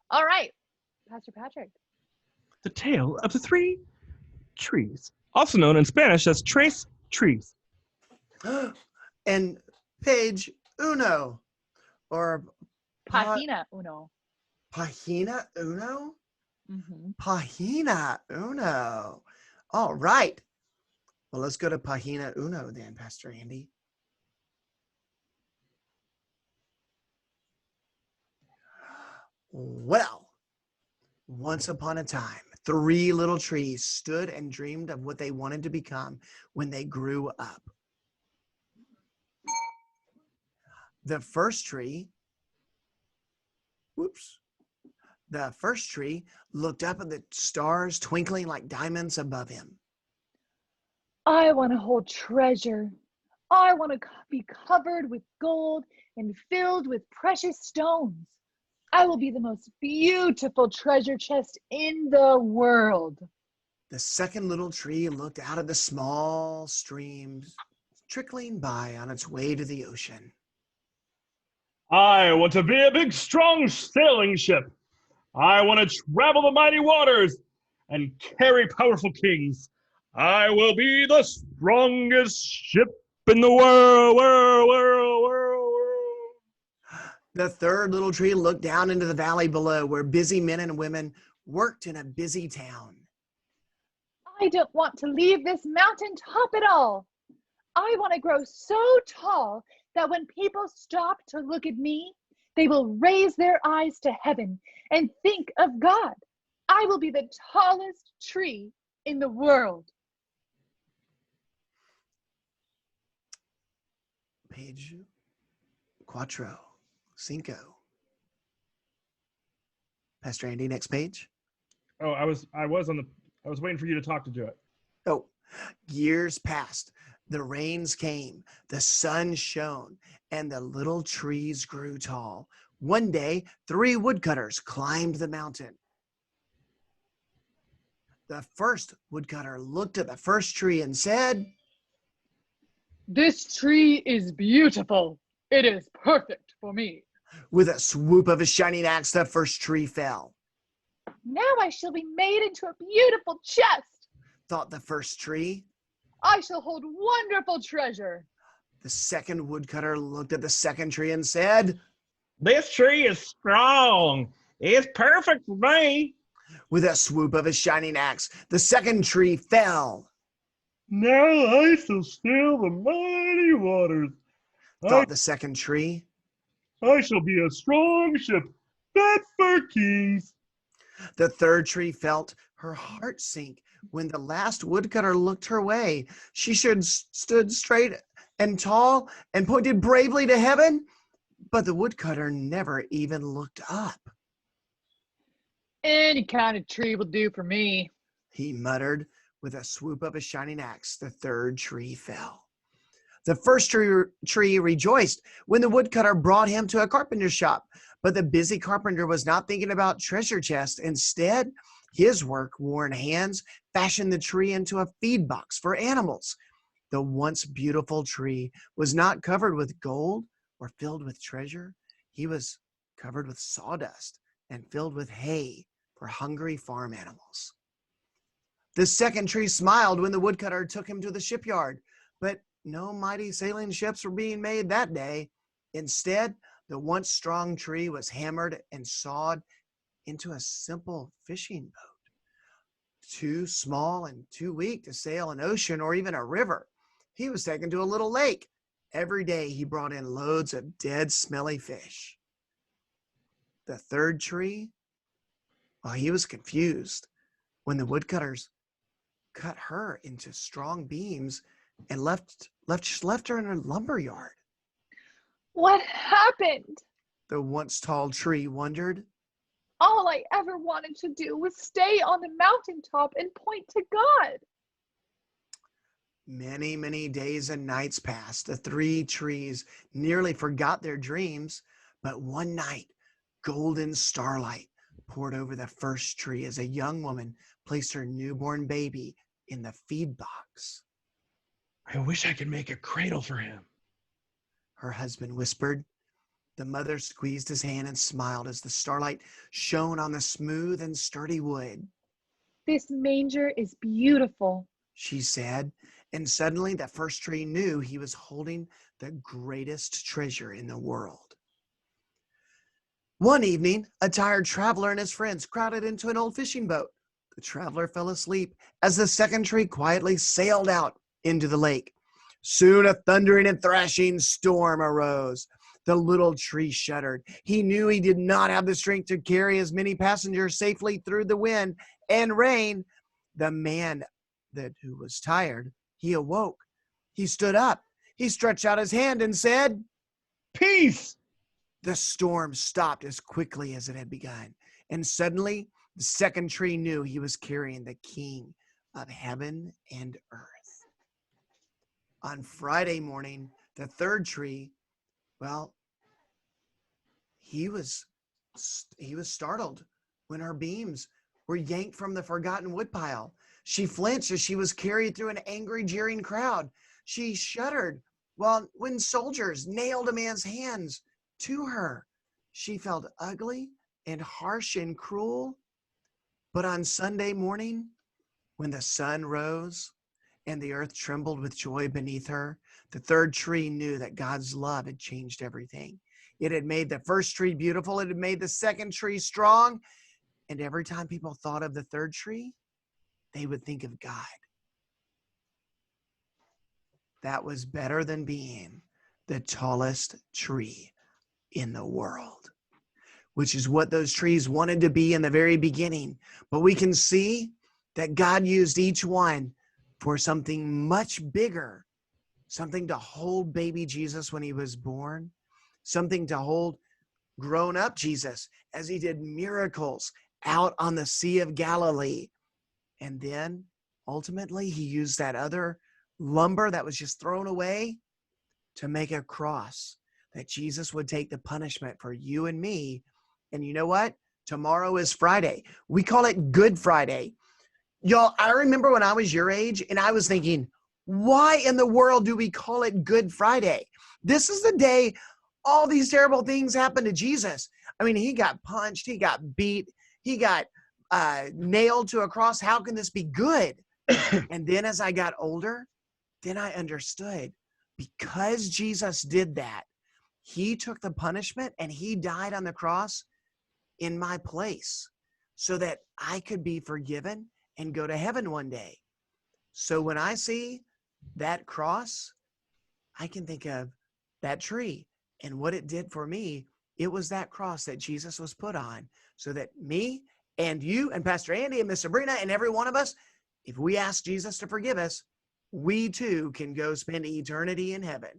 All right, Pastor Patrick. The Tale of the Three Trees, also known in Spanish as Tres Trees. And page uno, or pa, Página uno. pagina uno? Mm-hmm. Pagina uno. All right. Well, let's go to pagina uno then, Pastor Andy. Well, once upon a time, three little trees stood and dreamed of what they wanted to become when they grew up. The first tree, whoops, the first tree looked up at the stars twinkling like diamonds above him. I want to hold treasure. I want to be covered with gold and filled with precious stones. I will be the most beautiful treasure chest in the world. The second little tree looked out at the small streams trickling by on its way to the ocean. I want to be a big, strong sailing ship. I want to travel the mighty waters and carry powerful kings. I will be the strongest ship in the world. The third little tree looked down into the valley below where busy men and women worked in a busy town. I don't want to leave this mountain top at all. I want to grow so tall that when people stop to look at me, they will raise their eyes to heaven and think of God. I will be the tallest tree in the world. Page cuatro, cinco. Pastor Andy, next page. Oh, I was waiting for you to talk to do it. Oh, years passed. The rains came, the sun shone, and the little trees grew tall. One day, three woodcutters climbed the mountain. The first woodcutter looked at the first tree and said, This tree is beautiful. It is perfect for me. with a swoop of his shining axe, the first tree fell. Now I shall be made into a beautiful chest. Thought the first tree. I shall hold wonderful treasure. The second woodcutter looked at the second tree and said, This tree is strong. It's perfect for me. with a swoop of his shining axe, the second tree fell. Now I shall sail the mighty waters. Thought the second tree. I shall be a strong ship fit for kings. The third tree felt her heart sink when the last woodcutter looked her way. She stood straight and tall and pointed bravely to heaven, but the woodcutter never even looked up. Any kind of tree will do for me. He muttered. With a swoop of his shining axe, the third tree fell. The first tree rejoiced when the woodcutter brought him to a carpenter's shop, but the busy carpenter was not thinking about treasure chests. Instead, his work-worn hands fashioned the tree into a feed box for animals. The once beautiful tree was not covered with gold or filled with treasure. He was covered with sawdust and filled with hay for hungry farm animals. The second tree smiled when the woodcutter took him to the shipyard, but no mighty sailing ships were being made that day. Instead, the once strong tree was hammered and sawed into a simple fishing boat, too small and too weak to sail an ocean or even a river. He was taken to a little lake. Every day he brought in loads of dead, smelly fish. The third tree, well, he was confused when the woodcutters cut her into strong beams and left her in a lumber yard. What happened? The once tall tree wondered. All I ever wanted to do was stay on the mountaintop and point to God. Many, many days and nights passed. The three trees nearly forgot their dreams, but one night, golden starlight poured over the first tree as a young woman placed her newborn baby in the feed box. I wish I could make a cradle for him, Her husband whispered. The mother squeezed his hand and smiled as the starlight shone on the smooth and sturdy wood. This manger is beautiful, She said, and suddenly the first tree knew he was holding the greatest treasure in the world. One evening, a tired traveler and his friends crowded into an old fishing boat. The traveler fell asleep as the second tree quietly sailed out into the lake. Soon a thundering and thrashing storm arose. The little tree shuddered. He knew he did not have the strength to carry as many passengers safely through the wind and rain. The man who was tired, he awoke. He stood up. He stretched out his hand and said, Peace! The storm stopped as quickly as it had begun, and suddenly the second tree knew he was carrying the King of heaven and earth. On Friday morning, the third tree, well, he was startled when her beams were yanked from the forgotten woodpile. She flinched as she was carried through an angry, jeering crowd. She shuddered when soldiers nailed a man's hands to her. She felt ugly and harsh and cruel. But on Sunday morning, when the sun rose and the earth trembled with joy beneath her, the third tree knew that God's love had changed everything. It had made the first tree beautiful. It had made the second tree strong. And every time people thought of the third tree, they would think of God. That was better than being the tallest tree in the world, which is what those trees wanted to be in the very beginning. But we can see that God used each one for something much bigger, something to hold baby Jesus when he was born, something to hold grown-up Jesus as he did miracles out on the Sea of Galilee. And then ultimately he used that other lumber that was just thrown away to make a cross that Jesus would take the punishment for you and me. And you know what? Tomorrow is Friday. We call it Good Friday. Y'all, I remember when I was your age and I was thinking, why in the world do we call it Good Friday? This is the day all these terrible things happened to Jesus. I mean, he got punched, he got beat, he got nailed to a cross. How can this be good? And then as I got older, then I understood, because Jesus did that, he took the punishment and he died on the cross in my place so that I could be forgiven and go to heaven one day. So when I see that cross, I can think of that tree and what it did for me. It was that cross that Jesus was put on so that me and you and Pastor Andy and Miss Sabrina and every one of us, if we ask Jesus to forgive us, we too can go spend eternity in heaven.